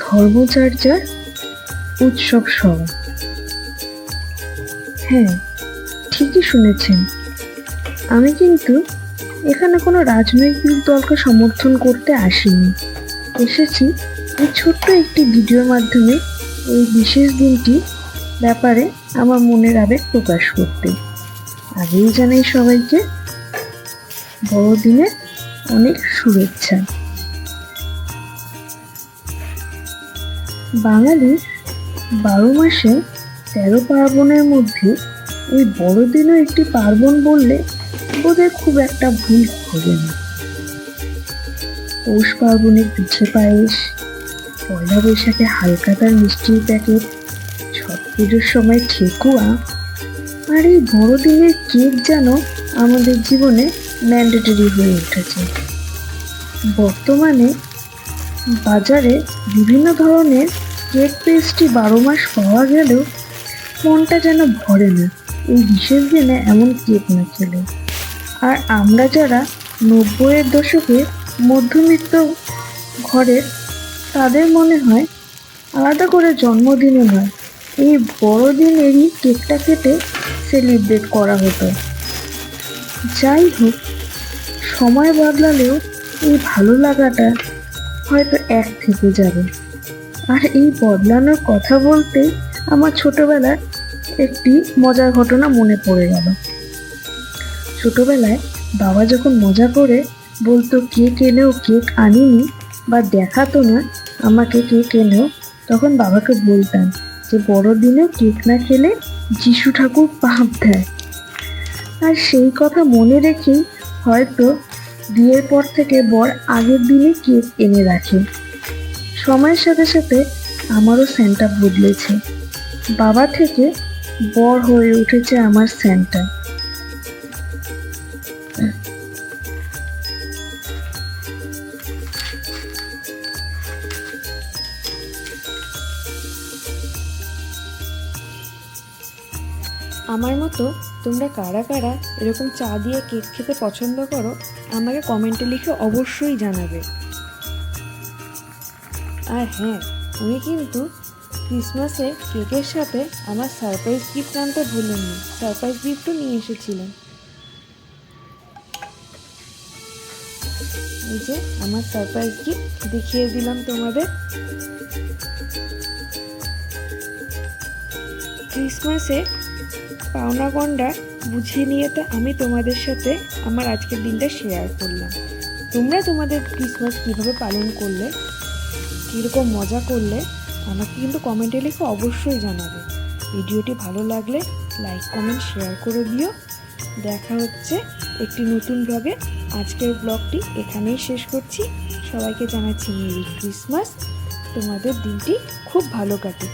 ধর্মচর্চার উৎসব সভা। হ্যাঁ, ঠিকই শুনেছেন। আমি কিন্তু এখানে কোনো রাজনৈতিক দলকে সমর্থন করতে আসিনি। এসেছি এই ছোট্ট একটি ভিডিওর মাধ্যমে এই বিশেষ দিনটি ব্যাপারে আমার মনের আবেগ প্রকাশ করতে। আগেই জানাই সবাইকে বড়দিনের অনেক শুভেচ্ছা। বাঙালি 12 মাসে 13 পার্বণের মধ্যে এই বড়দিনও একটি পার্বণ বললে বোধহয় খুব একটা ভুল হবে না। পৌষ পার্বণে পিঠে পায়েস, পয়লা বৈশাখে হালকাতার মিষ্টির প্যাকেট, ছট পুজোর সময় ঠেকুয়া, আর এই বড়দিনের কেক যেন আমাদের জীবনে ম্যান্ডেটরি হয়ে উঠেছে। বর্তমানে বাজারে বিভিন্ন ধরনের কেক পেস্ট্রি 12 মাস পাওয়া গেলেও মনটা যেন ভরে না এই বিশেষ দিনে এমন কেক না খেলে। আর আমরা যারা 90-এর দশকে মধ্যবিত্ত ঘরের, তাদের মনে হয় আলাদা করে জন্মদিনও নয়, এই বড়দিনেরই কেকটা কেটে সেলিব্রেট করা হতো। যাই হোক, সময় বদলালেও এই ভালো লাগাটা হয়তো এক থেকে যাবে। আর এই বদলানোর কথা বলতে আমার ছোটবেলার একটি মজার ঘটনা মনে পড়ে গেল। ছোটবেলায় বাবা যখন মজা করে বলতো কেক এনেও, কেক আনিনি বা দেখাতো না আমাকে কেক এনেও, তখন বাবাকে বলতাম যে বড়দিনেও কেক না খেলে যিশু ঠাকুর পাপ দেয়। আর সেই কথা মনে রেখেই হয়তো বিয়ের পর থেকে বর আগের দিনে কেক এনে রাখে। সময়ের সাথে সাথে আমারও স্যান্টা বদলেছে। বাবা থেকে বর হয়ে উঠেছে আমার স্যান্টা। আমার মতো তোমরা কারা কারা এরকম চা দিয়ে কেক খেতে পছন্দ করো আমাকে কমেন্টে লিখে অবশ্যই জানাবে। আর হ্যাঁ, আমি কিন্তু ক্রিসমাসে কেকের সাথে আমার সারপ্রাইজ গিফট আনতে ভুলিনি। সারপ্রাইজ গিফটও নিয়ে এসেছিলাম। এই যে আমার সারপ্রাইজ গিফট দেখিয়ে দিলাম তোমাদের। ক্রিসমাসে পাওনা গন্ডা বুঝিয়ে নিয়ে তো আমি তোমাদের সাথে আমার আজকের দিনটা শেয়ার করলাম। তোমরা তোমাদের ক্রিসমাস কীভাবে পালন করলে, কীরকম মজা করলে আমাকে কিন্তু কমেন্টে লিখে অবশ্যই জানাবে। ভিডিওটি ভালো লাগলে লাইক, কমেন্ট, শেয়ার করে দিও। দেখা হচ্ছে একটি নতুন ব্লগে। আজকের ব্লগটি এখানেই শেষ করছি। সবাইকে জানাচ্ছি মেরি ক্রিসমাস। তোমাদের দিনটি খুব ভালো কাটুক।